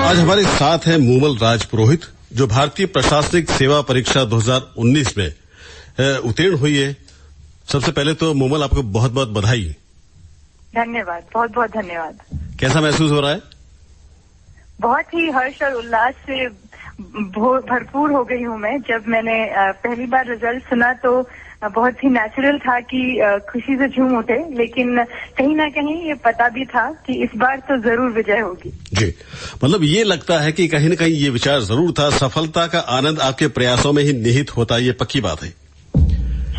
आज हमारे साथ हैं मूमल राज पुरोहित, जो भारतीय प्रशासनिक सेवा परीक्षा 2019 में उत्तीर्ण हुई है। सबसे पहले तो मूमल, आपको बहुत बहुत बधाई। धन्यवाद, बहुत बहुत धन्यवाद। कैसा महसूस हो रहा है? बहुत ही हर्ष और उल्लास से भरपूर हो गई हूँ मैं। जब मैंने पहली बार रिजल्ट सुना तो बहुत ही नेचुरल था कि खुशी से झूम उठे, लेकिन कहीं ना कहीं ये पता भी था कि इस बार तो जरूर विजय होगी। जी, मतलब ये लगता है कि कहीं न कहीं ये विचार जरूर था। सफलता का आनंद आपके प्रयासों में ही निहित होता है, ये पक्की बात है।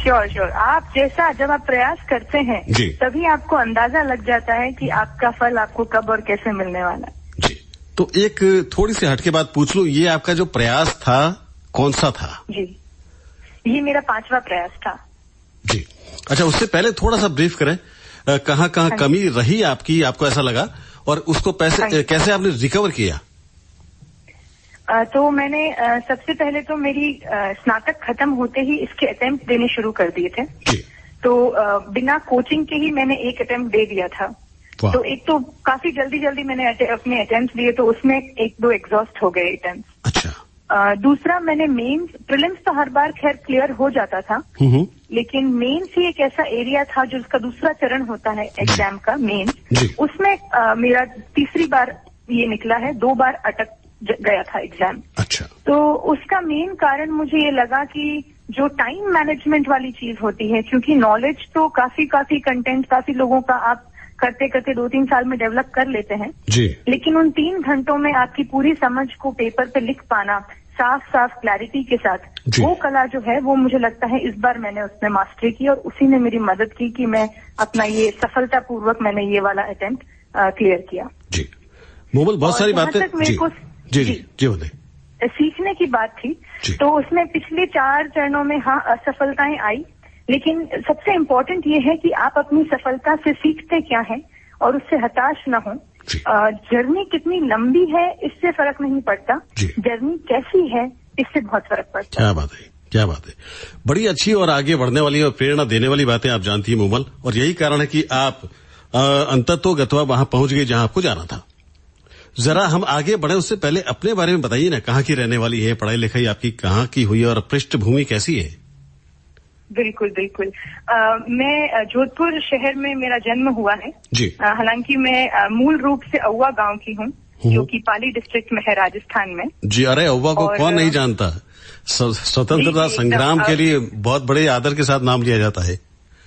श्योर। आप जैसा जब आप प्रयास करते हैं तभी आपको अंदाजा लग जाता है कि आपका फल आपको कब और कैसे मिलने वाला है। जी, तो एक थोड़ी सी हटके बात पूछ लूं, ये आपका जो प्रयास था कौन सा था? जी, ये मेरा 5वां प्रयास था। जी, अच्छा, उससे पहले थोड़ा सा ब्रीफ करें, कहाँ कमी रही आपकी, आपको ऐसा लगा, और उसको कैसे आपने रिकवर किया? तो मैंने सबसे पहले तो मेरी स्नातक खत्म होते ही इसके अटेम्प्ट देने शुरू कर दिए थे। तो बिना कोचिंग के ही मैंने एक अटेम्प्ट दे दिया था। तो एक तो काफी जल्दी मैंने अपने अटेम्प्ट दिए, तो उसमें 1-2 एग्जॉस्ट हो गए अटेम्प्ट। अच्छा। दूसरा, मैंने मेंस, प्रीलिम्स तो हर बार खैर क्लियर हो जाता था, लेकिन मेंस ही एक ऐसा एरिया था जो उसका दूसरा चरण होता है एग्जाम का, मेंस, उसमें मेरा तीसरी बार ये निकला है। 2 बार अटक गया था एग्जाम। अच्छा। तो उसका मेन कारण मुझे ये लगा कि जो टाइम मैनेजमेंट वाली चीज होती है, क्योंकि नॉलेज तो काफी कंटेंट काफी लोगों का आप करते 2-3 साल में डेवलप कर लेते हैं जी, लेकिन उन 3 घंटों में आपकी पूरी समझ को पेपर पे लिख पाना साफ क्लैरिटी के साथ, वो कला जो है वो मुझे लगता है इस बार मैंने उसमें मास्टरी की, और उसी ने मेरी मदद की कि मैं अपना ये सफलतापूर्वक मैंने ये वाला अटेम्प्ट क्लियर किया। जी, मूमल, बहुत सारी बातें जी होते सीखने की बात थी, तो उसमें पिछले 4 चरणों में असफलताएं आई, लेकिन सबसे इम्पोर्टेंट ये है कि आप अपनी सफलता से सीखते क्या हैं और उससे हताश न हो। जर्नी कितनी लंबी है इससे फर्क नहीं पड़ता, जर्नी कैसी है इससे बहुत फर्क पड़ता है। क्या बात है। बड़ी अच्छी और आगे बढ़ने वाली और प्रेरणा देने वाली बातें आप जानती हैं मूमल, और यही कारण है कि आप अंततोगत्वा वहां पहुंच गए जहां आपको जाना था। जरा हम आगे बढ़े उससे पहले अपने बारे में बताइए ना, कहाँ की रहने वाली है, पढ़ाई लिखाई आपकी कहाँ की हुई और पृष्ठभूमि कैसी है? बिल्कुल। मैं जोधपुर शहर में मेरा जन्म हुआ है जी। हालांकि मैं मूल रूप से औवा गांव की हूँ, जो कि पाली डिस्ट्रिक्ट में है, राजस्थान में। जी, अरे औवा को कौन नहीं जानता। स्वतंत्रता संग्राम के लिए बहुत बड़े आदर के साथ नाम लिया जाता है।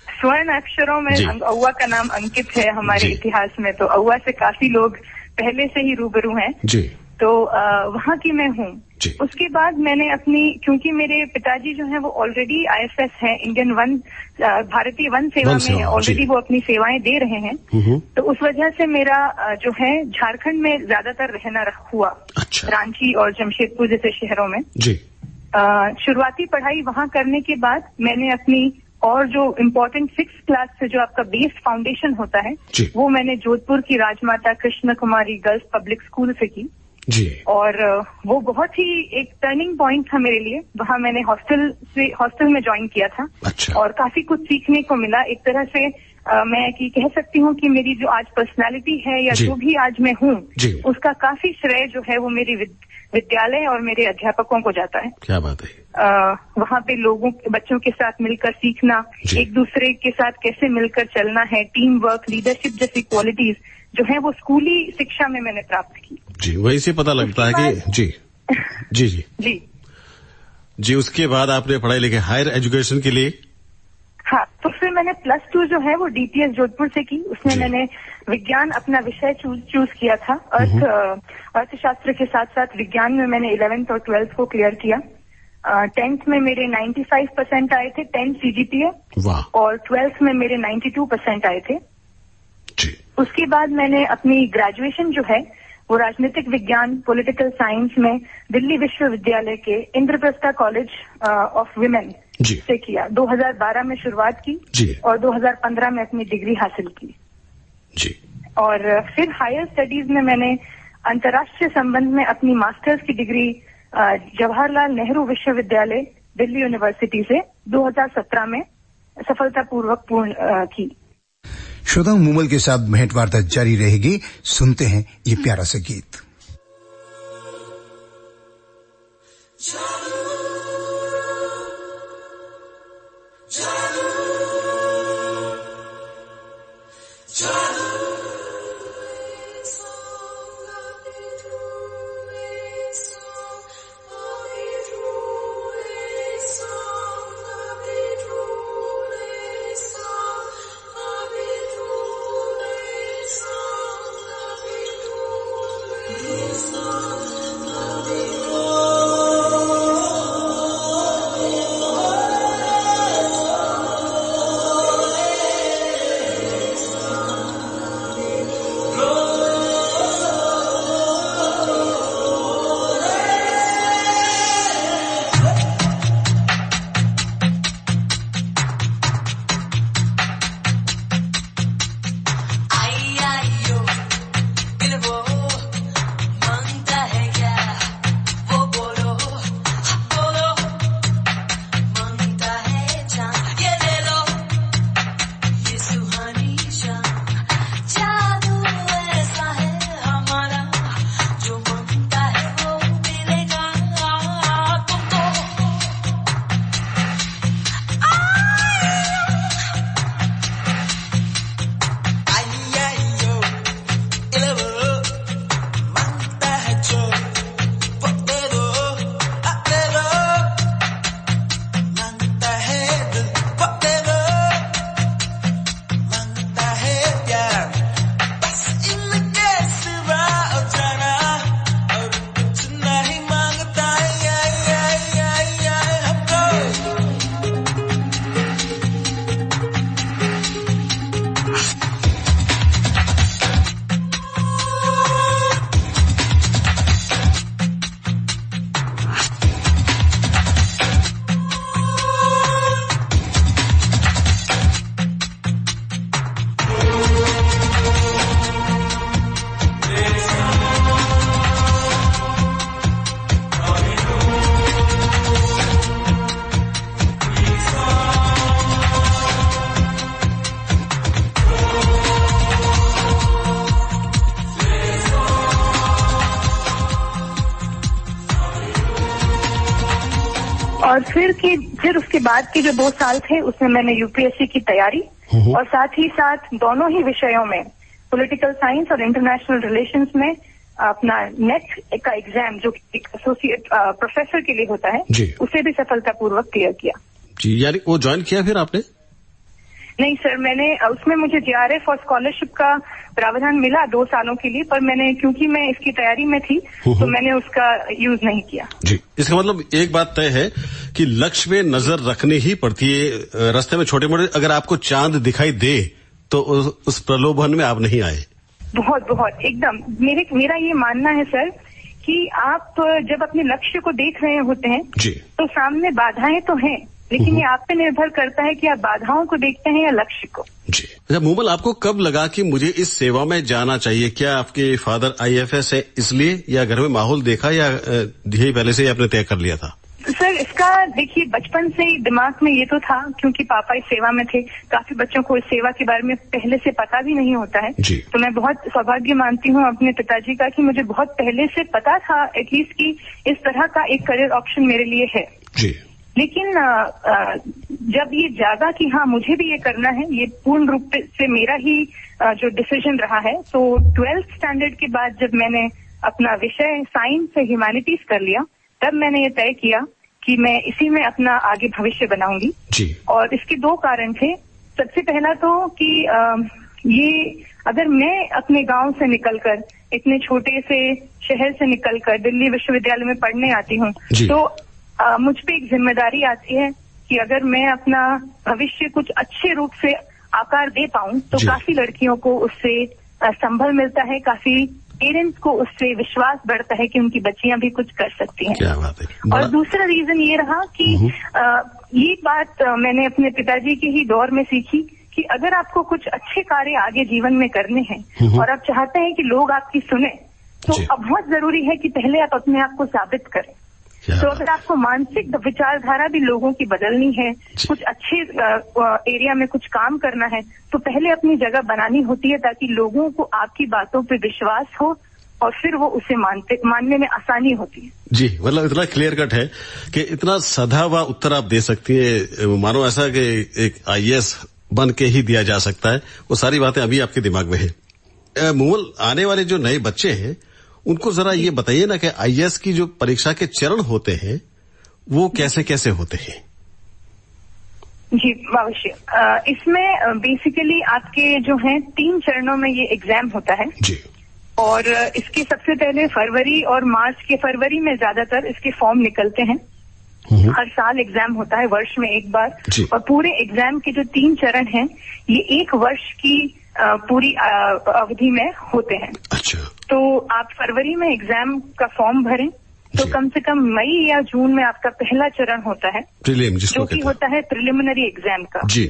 स्वर्ण अक्षरों में औवा का नाम अंकित है हमारे इतिहास में, तो औवा से काफी लोग पहले से ही रूबरू हैं जी। तो वहाँ की मैं हूँ। उसके बाद मैंने क्योंकि मेरे पिताजी जो हैं वो ऑलरेडी IFS है, इंडियन भारतीय वन सेवा में ऑलरेडी वो अपनी सेवाएं दे रहे हैं, तो उस वजह से मेरा जो है झारखंड में ज्यादातर रहना हुआ। अच्छा। रांची और जमशेदपुर जैसे शहरों में जी। शुरुआती पढ़ाई वहाँ करने के बाद मैंने अपनी और जो इम्पोर्टेंट 6th क्लास से जो आपका बेस फाउंडेशन होता है वो मैंने जोधपुर की राजमाता कृष्ण कुमारी गर्ल्स पब्लिक स्कूल से की जी। और वो बहुत ही एक टर्निंग पॉइंट था मेरे लिए। वहाँ मैंने हॉस्टल में ज्वाइन किया था। अच्छा। और काफी कुछ सीखने को मिला। एक तरह से मैं कह सकती हूँ कि मेरी जो आज पर्सनालिटी है या जो भी आज मैं हूँ, उसका काफी श्रेय जो है वो मेरी विद्यालय और मेरे अध्यापकों को जाता है। क्या बात है। वहाँ पे बच्चों के साथ मिलकर सीखना, एक दूसरे के साथ कैसे मिलकर चलना है, टीम वर्क, लीडरशिप जैसी क्वालिटीज जो है वो स्कूली शिक्षा में मैंने प्राप्त की जी। वहीं से पता लगता है कि जी। उसके बाद आपने पढ़ाई लिखाई हायर एजुकेशन के लिए? हाँ, तो फिर मैंने +2 जो है वो DPS जोधपुर से की। उसमें मैंने विज्ञान अपना विषय चूज किया था। अर्थशास्त्र के साथ साथ विज्ञान में मैंने 11th और 12th को क्लियर किया। 10th में मेरे 95% आए थे, 10 CGPA, और 12th में मेरे 92% आए थे जी। उसके बाद मैंने अपनी ग्रेजुएशन जो है वो राजनीतिक विज्ञान पॉलिटिकल साइंस में दिल्ली विश्वविद्यालय के इंद्रप्रस्था कॉलेज ऑफ विमेन से किया। 2012 में शुरुआत की जी। और 2015 में अपनी डिग्री हासिल की जी। और फिर हायर स्टडीज में मैंने अंतर्राष्ट्रीय संबंध में अपनी मास्टर्स की डिग्री जवाहरलाल नेहरू विश्वविद्यालय दिल्ली यूनिवर्सिटी से 2017 में सफलतापूर्वक पूर्ण की। श्रोताओं, मूमल के साथ भेंट वार्ता जारी रहेगी। सुनते हैं ये प्यारा सा गीत। और फिर उसके बाद के जो 2 साल थे उसमें मैंने यूपीएससी की तैयारी और साथ ही साथ दोनों ही विषयों में पॉलिटिकल साइंस और इंटरनेशनल रिलेशंस में अपना नेट का एग्जाम जो एक एसोसिएट प्रोफेसर के लिए होता है उसे भी सफलतापूर्वक क्लियर किया। जी, यानी वो ज्वाइन किया फिर आपने? नहीं सर, मैंने उसमें मुझे जेआरएफ और स्कॉलरशिप का प्रावधान मिला 2 सालों के लिए, पर मैंने क्योंकि मैं इसकी तैयारी में थी तो मैंने उसका यूज नहीं किया। जी, इसका मतलब एक बात तय है कि लक्ष्य में नजर रखनी ही पड़ती है। रास्ते में छोटे मोटे अगर आपको चांद दिखाई दे तो उस प्रलोभन में आप नहीं आए। बहुत एकदम मेरा ये मानना है सर कि आप जब अपने लक्ष्य को देख रहे होते हैं तो सामने बाधाएं तो हैं, लेकिन ये आप पे निर्भर करता है कि आप बाधाओं को देखते हैं या लक्ष्य को। जी, अच्छा मूमल, आपको कब लगा कि मुझे इस सेवा में जाना चाहिए? क्या आपके फादर आईएफएस है इसलिए, या घर में माहौल देखा, या यही पहले से ही आपने तय कर लिया था? सर इसका देखिए बचपन से ही दिमाग में ये तो था, क्योंकि पापा इस सेवा में थे। काफी बच्चों को इस सेवा के बारे में पहले से पता भी नहीं होता है, तो मैं बहुत सौभाग्य मानती हूँ अपने पिताजी का कि मुझे बहुत पहले से पता था एटलीस्ट कि इस तरह का एक करियर ऑप्शन मेरे लिए है। जी। लेकिन जब ये जागा कि हाँ मुझे भी ये करना है, ये पूर्ण रूप से मेरा ही जो डिसीजन रहा है, तो 12th स्टैंडर्ड के बाद जब मैंने अपना विषय साइंस से ह्यूमैनिटीज कर लिया, तब मैंने ये तय किया कि मैं इसी में अपना आगे भविष्य बनाऊंगी। और इसके 2 कारण थे। सबसे पहला तो कि ये अगर मैं अपने गांव से निकलकर, इतने छोटे से शहर से निकलकर दिल्ली विश्वविद्यालय में पढ़ने आती हूँ, तो मुझ पे एक जिम्मेदारी आती है कि अगर मैं अपना भविष्य कुछ अच्छे रूप से आकार दे पाऊं तो काफी लड़कियों को उससे संबल मिलता है, काफी पेरेंट्स को उससे विश्वास बढ़ता है कि उनकी बच्चियां भी कुछ कर सकती हैं। क्या बात है। और दूसरा रीजन ये रहा कि ये बात मैंने अपने पिताजी के ही दौर में सीखी कि अगर आपको कुछ अच्छे कार्य आगे जीवन में करने हैं और आप चाहते हैं कि लोग आपकी सुने, तो अब बहुत जरूरी है कि पहले आप अपने आप को साबित करें। तो अगर आपको मानसिक विचारधारा भी लोगों की बदलनी है, कुछ अच्छे एरिया में कुछ काम करना है, तो पहले अपनी जगह बनानी होती है ताकि लोगों को आपकी बातों पे विश्वास हो और फिर वो उसे मानने में आसानी होती है। जी, मतलब इतना क्लियर कट है कि इतना सधा हुआ उत्तर आप दे सकती है, मानो ऐसा कि एक आईएएस बन के ही दिया जा सकता है। वो सारी बातें अभी आपके दिमाग में है। मूल आने वाले जो नए बच्चे हैं उनको जरा ये बताइए ना कि आईएएस की जो परीक्षा के चरण होते हैं वो कैसे कैसे होते हैं? जी अवश्य। इसमें बेसिकली आपके जो हैं 3 चरणों में ये एग्जाम होता है। जी। और इसके सबसे पहले फरवरी और मार्च के, फरवरी में ज्यादातर इसके फॉर्म निकलते हैं। हर साल एग्जाम होता है, वर्ष में एक बार, और पूरे एग्जाम के जो 3 चरण हैं ये 1 वर्ष की पूरी अवधि में होते हैं। अच्छा। तो आप फरवरी में एग्जाम का फॉर्म भरें तो कम से कम मई या जून में आपका पहला चरण होता है, जो कि होता है प्रिलिमिनरी एग्जाम का। जी।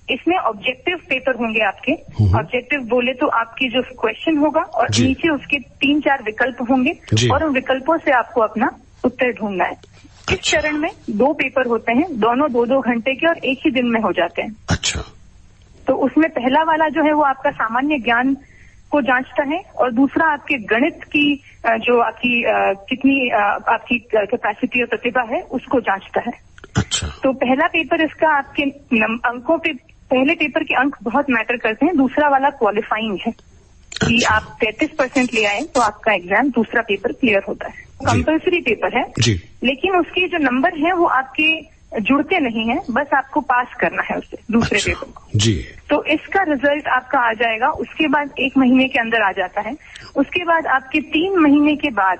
इसमें ऑब्जेक्टिव पेपर होंगे आपके। ऑब्जेक्टिव बोले तो आपकी जो क्वेश्चन होगा और नीचे उसके 3-4 विकल्प होंगे और उन विकल्पों से आपको अपना उत्तर ढूंढना है। इस चरण में 2 पेपर होते हैं, दोनों 2-2 घंटे के और एक ही दिन में हो जाते हैं। अच्छा। तो उसमें पहला वाला जो है वो आपका सामान्य ज्ञान को जांचता है और दूसरा आपके गणित की जो आपकी कितनी आपकी कैपेसिटी और प्रतिभा है उसको जांचता है। अच्छा। तो पहला पेपर इसका आपके अंकों पे, पहले पेपर के अंक बहुत मैटर करते हैं। दूसरा वाला क्वालिफाइंग है कि आप 33% ले आए तो आपका एग्जाम दूसरा पेपर क्लियर होता है। कंपल्सरी पेपर है जी। लेकिन उसके जो नंबर हैं वो आपके जुड़ते नहीं हैं, बस आपको पास करना है उससे दूसरे पेपर को। जी। तो इसका रिजल्ट आपका आ जाएगा, उसके बाद 1 महीने के अंदर आ जाता है। उसके बाद आपके 3 महीने के बाद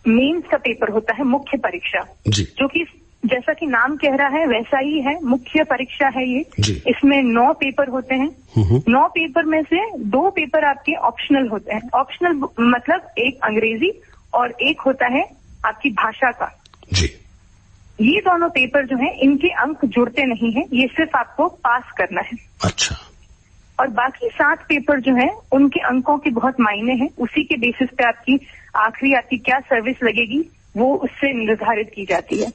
मेंस का पेपर होता है, मुख्य परीक्षा, जो कि जैसा कि नाम कह रहा है वैसा ही है, मुख्य परीक्षा है ये। इसमें 9 पेपर होते हैं। 9 पेपर में से 2 पेपर आपके ऑप्शनल होते हैं। ऑप्शनल मतलब एक अंग्रेजी और एक होता है आपकी भाषा का। जी। ये दोनों पेपर जो हैं इनके अंक जुड़ते नहीं हैं, ये सिर्फ आपको पास करना है। अच्छा। और बाकी 7 पेपर जो हैं उनके अंकों के बहुत मायने हैं, उसी के बेसिस पे आपकी आखिरी आपकी क्या सर्विस लगेगी वो उससे निर्धारित की जाती है।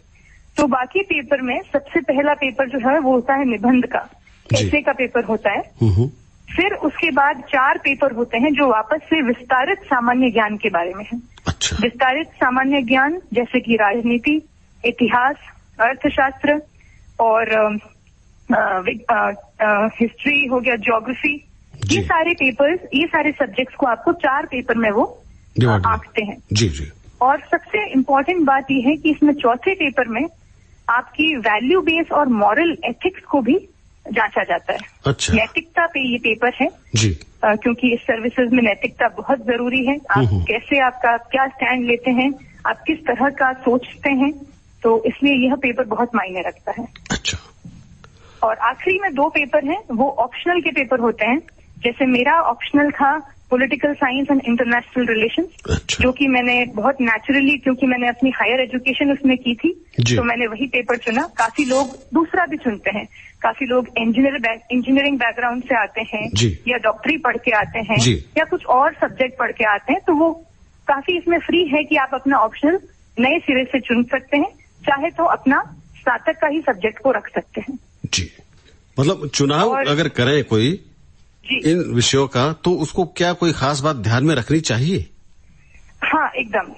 तो बाकी पेपर में सबसे पहला पेपर जो है वो होता है निबंध का, ऐसे का पेपर होता है। फिर उसके बाद 4 पेपर होते हैं जो वापस से विस्तारित सामान्य ज्ञान के बारे में है। अच्छा। विस्तारित सामान्य ज्ञान जैसे कि राजनीति, इतिहास, अर्थशास्त्र और हिस्ट्री हो गया, ज्योग्राफी, ये सारे पेपर्स, ये सारे सब्जेक्ट्स को आपको 4 पेपर में वो आंकते हैं। जी जी। और सबसे इम्पोर्टेंट बात यह है कि इसमें चौथे पेपर में आपकी वैल्यू बेस और मॉरल एथिक्स को भी जांचा जाता है। अच्छा। नैतिकता पे ये पेपर है जी। क्योंकि इस सर्विसेज में नैतिकता बहुत जरूरी है। आप कैसे, आपका क्या स्टैंड लेते हैं, आप किस तरह का सोचते हैं, तो इसलिए यह पेपर बहुत मायने रखता है। अच्छा। और आखिरी में 2 पेपर हैं, वो ऑप्शनल के पेपर होते हैं। जैसे मेरा ऑप्शनल था political science and international relations. अच्छा। जो कि मैंने बहुत नेचुरली, क्योंकि मैंने अपनी हायर एजुकेशन उसमें की थी, तो मैंने वही पेपर चुना। काफी लोग दूसरा भी चुनते हैं, काफी लोग इंजीनियरिंग बैकग्राउंड से आते हैं या डॉक्टरी पढ़ के आते हैं या कुछ और सब्जेक्ट पढ़ के आते हैं, तो वो काफी इसमें फ्री है कि आप अपना ऑप्शनल नए सिरे से चुन सकते हैं, चाहे तो अपना स्नातक का ही सब्जेक्ट को रख सकते हैं। जी। मतलब चुनाव अगर करें कोई इन विषयों का, तो उसको क्या कोई खास बात ध्यान में रखनी चाहिए? हाँ, एकदम।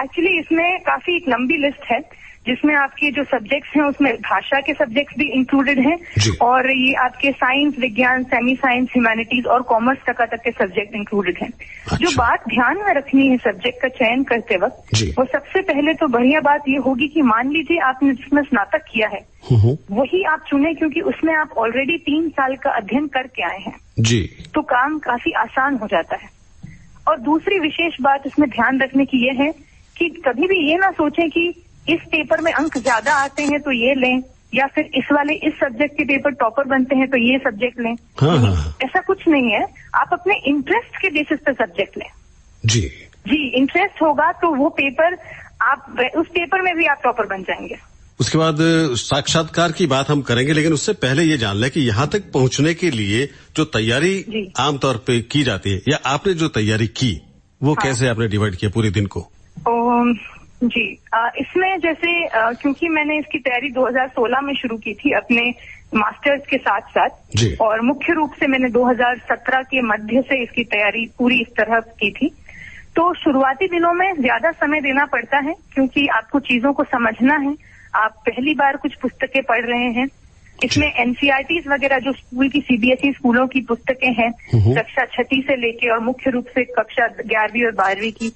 एक्चुअली इसमें काफी एक लंबी लिस्ट है जिसमें आपके जो सब्जेक्ट्स हैं उसमें भाषा के सब्जेक्ट्स भी इंक्लूडेड हैं और ये आपके साइंस, विज्ञान, सेमी साइंस, ह्यूमैनिटीज और कॉमर्स तक के सब्जेक्ट इंक्लूडेड हैं। अच्छा। जो बात ध्यान में रखनी है सब्जेक्ट का चयन करते वक्त, वो सबसे पहले तो बढ़िया बात ये होगी कि मान लीजिए आपने जिसमें स्नातक किया है वही आप चुने, क्योंकि उसमें आप ऑलरेडी 3 साल का अध्ययन करके आए हैं जी, तो काम काफी आसान हो जाता है। और दूसरी विशेष बात इसमें ध्यान रखने की ये है कि कभी भी ये ना सोचें कि इस पेपर में अंक ज्यादा आते हैं तो ये लें, या फिर इस वाले इस सब्जेक्ट के पेपर टॉपर बनते हैं तो ये सब्जेक्ट लें। हाँ। ऐसा कुछ नहीं है, आप अपने इंटरेस्ट के बेसिस पे सब्जेक्ट लें। जी, इंटरेस्ट होगा तो वो पेपर आप उस पेपर में भी आप टॉपर बन जाएंगे। उसके बाद साक्षात्कार की बात हम करेंगे, लेकिन उससे पहले ये जान लें कि यहाँ तक पहुँचने के लिए जो तैयारी आमतौर पे की जाती है या आपने जो तैयारी की वो कैसे आपने डिवाइड किया पूरे दिन को? जी, इसमें जैसे क्योंकि मैंने इसकी तैयारी 2016 में शुरू की थी अपने मास्टर्स के साथ साथ, और मुख्य रूप से मैंने 2017 के मध्य से इसकी तैयारी पूरी इस तरह की थी। तो शुरुआती दिनों में ज्यादा समय देना पड़ता है क्योंकि आपको चीजों को समझना है। आप पहली बार कुछ पुस्तकें पढ़ रहे हैं, इसमें एनसीईआरटीज वगैरह जो स्कूल की सीबीएसई स्कूलों की पुस्तकें हैं कक्षा 6 से लेके और मुख्य रूप से कक्षा 11वीं और 12वीं की,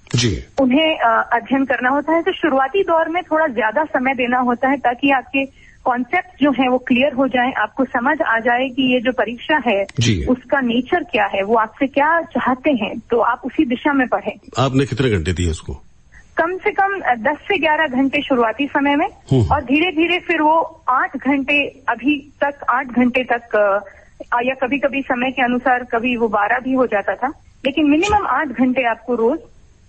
उन्हें अध्ययन करना होता है। तो शुरुआती दौर में थोड़ा ज्यादा समय देना होता है ताकि आपके कॉन्सेप्ट जो है वो क्लियर हो जाए, आपको समझ आ जाए कि ये जो परीक्षा है उसका नेचर क्या है, वो आपसे क्या चाहते हैं, तो आप उसी दिशा में पढ़ें। आपने कितने घंटे दिए उसको? कम से कम 10 से 11 घंटे शुरुआती समय में, और धीरे धीरे फिर वो 8 घंटे, अभी तक 8 घंटे तक, या कभी कभी समय के अनुसार कभी वो 12 भी हो जाता था, लेकिन मिनिमम 8 घंटे आपको रोज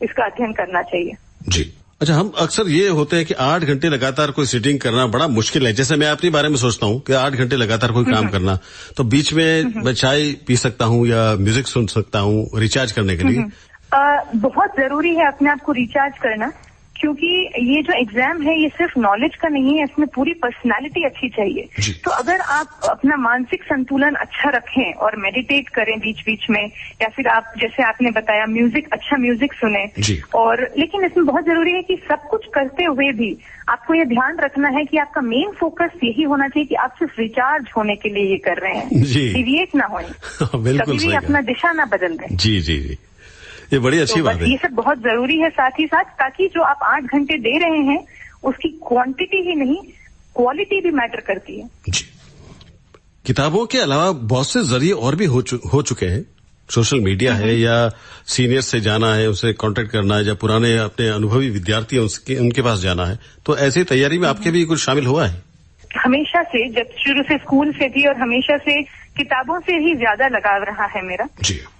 इसका अध्ययन करना चाहिए। जी। अच्छा, हम अक्सर ये होते हैं कि 8 घंटे लगातार कोई सिटिंग करना बड़ा मुश्किल है। जैसे मैं अपने बारे में सोचता हूँ कि 8 घंटे लगातार कोई काम करना, तो बीच में मैं चाय पी सकता हूँ या म्यूजिक सुन सकता हूँ रिचार्ज करने के लिए? बहुत जरूरी है अपने आप को रिचार्ज करना, क्योंकि ये जो एग्जाम है ये सिर्फ नॉलेज का नहीं है, इसमें पूरी पर्सनालिटी अच्छी चाहिए। तो अगर आप अपना मानसिक संतुलन अच्छा रखें और मेडिटेट करें बीच बीच में, या फिर आप जैसे आपने बताया अच्छा म्यूजिक सुने, और लेकिन इसमें बहुत जरूरी है कि सब कुछ करते हुए भी आपको ये ध्यान रखना है कि आपका मेन फोकस यही होना चाहिए कि आप सिर्फ रिचार्ज होने के लिए ये कर रहे हैं, डिविएट ना होए, कभी भी अपना दिशा ना बदल दें। जी जी जी, ये बड़ी अच्छी बात है। ये सब बहुत जरूरी है साथ ही साथ, ताकि जो आप 8 घंटे दे रहे हैं उसकी क्वांटिटी ही नहीं क्वालिटी भी मैटर करती है। जी। किताबों के अलावा बहुत से जरिए और भी हो चुके हैं। सोशल मीडिया है, या सीनियर से जाना है, उसे कांटेक्ट करना है, या पुराने अपने अनुभवी विद्यार्थी उनके पास जाना है, तो ऐसी तैयारी में आपके भी कुछ शामिल हुआ है? हमेशा से, जब शुरू से स्कूल से थी, और हमेशा से किताबों से ही ज्यादा लगाव रहा है मेरा।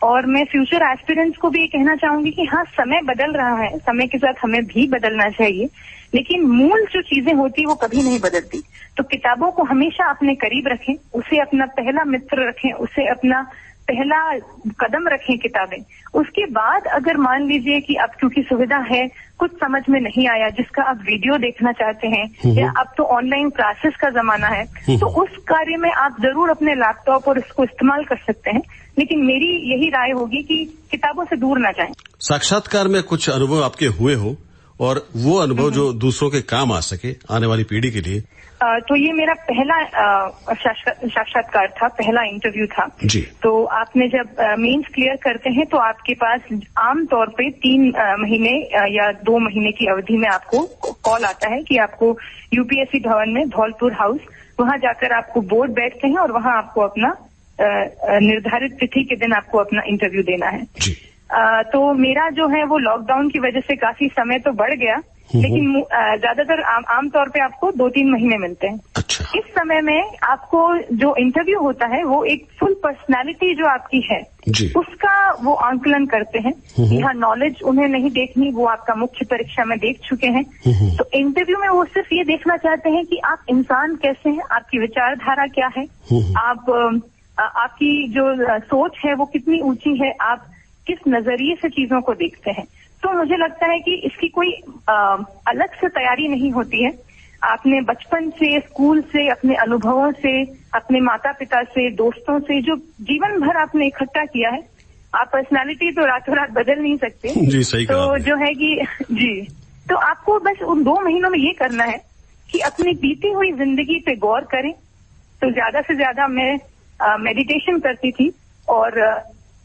और मैं फ्यूचर एस्पिरेंट्स को भी ये कहना चाहूंगी कि हाँ, समय बदल रहा है, समय के साथ हमें भी बदलना चाहिए, लेकिन मूल जो चीजें होती वो कभी नहीं बदलती। तो किताबों को हमेशा अपने करीब रखें, उसे अपना पहला मित्र रखें, उसे अपना पहला कदम रखें किताबें। उसके बाद अगर मान लीजिए कि अब क्योंकि सुविधा है, कुछ समझ में नहीं आया जिसका आप वीडियो देखना चाहते हैं, या अब तो ऑनलाइन क्लासेस का जमाना है, तो उस कार्य में आप जरूर अपने लैपटॉप और इसको इस्तेमाल कर सकते हैं, लेकिन मेरी यही राय होगी कि किताबों से दूर ना जाएं। साक्षात्कार में कुछ अनुभव आपके हुए हो, और वो अनुभव जो दूसरों के काम आ सके आने वाली पीढ़ी के लिए? तो ये मेरा पहला साक्षात्कार था, पहला इंटरव्यू था। जी। तो आपने जब मेंस क्लियर करते हैं तो आपके पास आम तौर पे 3 महीने या 2 महीने की अवधि में आपको कॉल आता है कि आपको यूपीएससी भवन में धौलपुर हाउस, वहां जाकर आपको बोर्ड बैठते हैं और वहां आपको अपना निर्धारित तिथि के दिन आपको अपना इंटरव्यू देना है। जी। तो मेरा जो है वो लॉकडाउन की वजह से काफी समय तो बढ़ गया, लेकिन ज्यादातर आमतौर पे आपको 2-3 महीने मिलते हैं। अच्छा। इस समय में आपको जो इंटरव्यू होता है वो एक फुल पर्सनालिटी जो आपकी है उसका वो आंकलन करते हैं। यहाँ नॉलेज उन्हें नहीं देखनी, वो आपका मुख्य परीक्षा में देख चुके हैं। तो इंटरव्यू में वो सिर्फ ये देखना चाहते हैं कि आप इंसान कैसे हैं, आपकी विचारधारा क्या है, आपकी जो सोच है वो कितनी ऊंची है, आप किस नजरिए से चीजों को देखते हैं। तो मुझे लगता है कि इसकी कोई अलग से तैयारी नहीं होती है। आपने बचपन से, स्कूल से, अपने अनुभवों से, अपने माता पिता से, दोस्तों से जो जीवन भर आपने इकट्ठा किया है, आप पर्सनालिटी तो रातों रात बदल नहीं सकते। जी, सही कहा। तो जो है कि तो आपको बस उन 2 महीनों में ये करना है कि अपनी बीती हुई जिंदगी पे गौर करें। तो ज्यादा से ज्यादा मैं मेडिटेशन करती थी और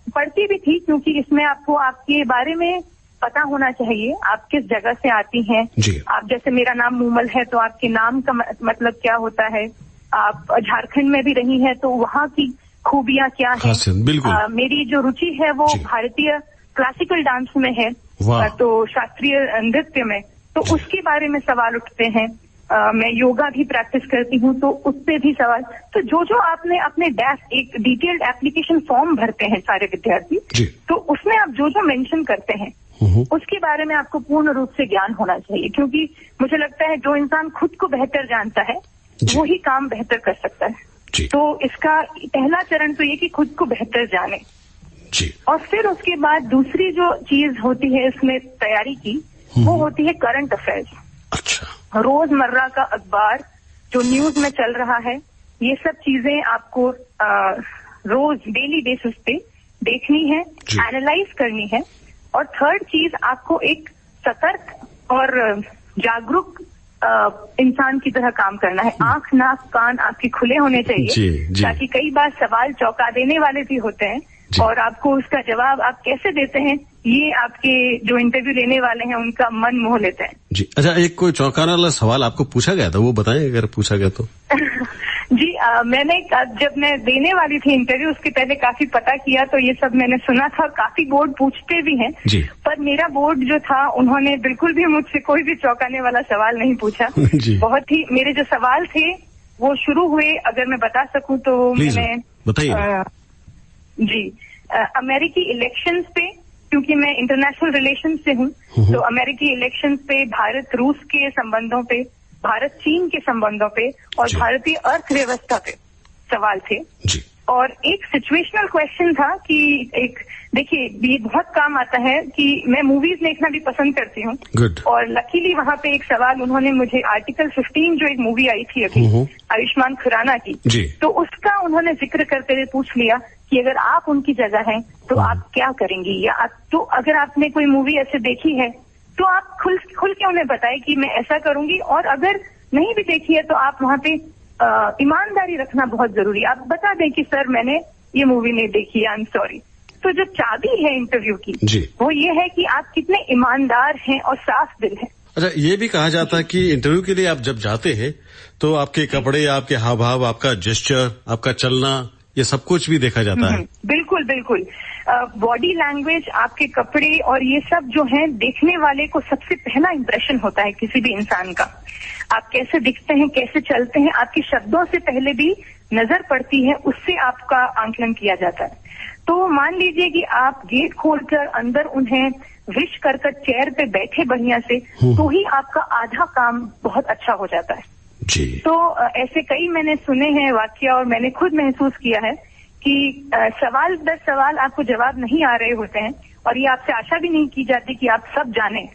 पढ़ती भी थी, क्योंकि इसमें आपको आपके बारे में पता होना चाहिए, आप किस जगह से आती हैं। आप जैसे मेरा नाम मूमल है तो आपके नाम का मतलब क्या होता है, आप झारखंड में भी रही हैं तो वहाँ की खूबियां क्या हैं। मेरी जो रुचि है वो भारतीय क्लासिकल डांस में है, तो शास्त्रीय नृत्य में, तो उसके बारे में सवाल उठते हैं। मैं योगा भी प्रैक्टिस करती हूँ तो उससे भी सवाल। तो जो आपने अपने एक डिटेल्ड एप्लीकेशन फॉर्म भरते हैं सारे विद्यार्थी, तो उसमें आप जो मेंशन करते हैं उसके बारे में आपको पूर्ण रूप से ज्ञान होना चाहिए, क्योंकि मुझे लगता है जो इंसान खुद को बेहतर जानता है वो ही काम बेहतर कर सकता है। तो इसका पहला चरण तो ये कि खुद को बेहतर जाने, और फिर उसके बाद दूसरी जो चीज होती है इसमें तैयारी की, वो होती है करंट अफेयर्स। अच्छा। रोजमर्रा का अखबार जो न्यूज में चल रहा है, ये सब चीजें आपको रोज डेली बेसिस पे देखनी है, एनालाइज करनी है। और थर्ड चीज, आपको एक सतर्क और जागरूक इंसान की तरह काम करना है। आंख, नाक, कान आपके खुले होने चाहिए, ताकि कई बार सवाल चौंका देने वाले भी होते हैं और आपको उसका जवाब आप कैसे देते हैं ये आपके जो इंटरव्यू लेने वाले हैं उनका मन मोह लेते हैं। जी अच्छा, एक कोई चौंकाने वाला सवाल आपको पूछा गया था, वो बताएं अगर पूछा गया तो। जी मैंने जब मैं देने वाली थी इंटरव्यू उसके पहले काफी पता किया, तो ये सब मैंने सुना था, काफी बोर्ड पूछते भी हैं जी। पर मेरा बोर्ड जो था उन्होंने बिल्कुल भी मुझसे कोई भी चौंकाने वाला सवाल नहीं पूछा। बहुत ही मेरे जो सवाल थे वो शुरू हुए, अगर मैं बता सकूं तो मैंने बताइए। जी अमेरिकी इलेक्शंस पे, क्योंकि मैं इंटरनेशनल रिलेशन से हूँ, तो अमेरिकी इलेक्शंस पे, भारत रूस के संबंधों पे, भारत चीन के संबंधों पे और भारतीय अर्थव्यवस्था पे सवाल थे जी। और एक सिचुएशनल क्वेश्चन था कि एक देखिए ये बहुत काम आता है कि मैं मूवीज देखना भी पसंद करती हूँ, और लकीली वहाँ पे एक सवाल उन्होंने मुझे आर्टिकल 15 जो एक मूवी आई थी अभी आयुष्मान खुराना की, तो उसका उन्होंने जिक्र करते हुए पूछ लिया कि अगर आप उनकी जगह हैं तो आप क्या करेंगी, या तो अगर आपने कोई मूवी ऐसे देखी है तो आप खुल के उन्हें बताएं कि मैं ऐसा करूंगी, और अगर नहीं भी देखी है तो आप वहाँ पे ईमानदारी रखना बहुत जरूरी है, आप बता दें कि सर मैंने ये मूवी नहीं देखी, आई एम सॉरी। तो जो चाबी है इंटरव्यू की वो ये है कि आप कितने ईमानदार हैं और साफ दिल हैं। अच्छा, ये भी कहा जाता है कि इंटरव्यू के लिए आप जब जाते हैं तो आपके कपड़े, आपके हाव भाव, आपका जेस्चर, आपका चलना, ये सब कुछ भी देखा जाता है। बिल्कुल बिल्कुल, बॉडी लैंग्वेज, आपके कपड़े और ये सब जो है देखने वाले को सबसे पहला इंप्रेशन होता है किसी भी इंसान का। आप कैसे दिखते हैं, कैसे चलते हैं, आपके शब्दों से पहले भी नजर पड़ती है, उससे आपका आंकलन किया जाता है। तो मान लीजिए कि आप गेट खोलकर अंदर उन्हें विश कर चेयर पे बैठे बढ़िया से, तो ही आपका आधा काम बहुत अच्छा हो जाता है जी। तो ऐसे कई मैंने सुने हैं वाक्य, और मैंने खुद महसूस किया है कि सवाल दर सवाल आपको जवाब नहीं आ रहे होते हैं, और ये आपसे आशा भी नहीं की जाती कि आप सब जानें,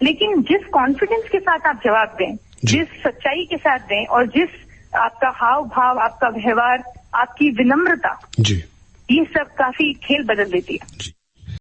लेकिन जिस कॉन्फिडेंस के साथ आप जवाब दें, जिस सच्चाई के साथ दें, और जिस आपका हाव भाव, आपका व्यवहार, आपकी विनम्रता, ये सब काफी खेल बदल देती है।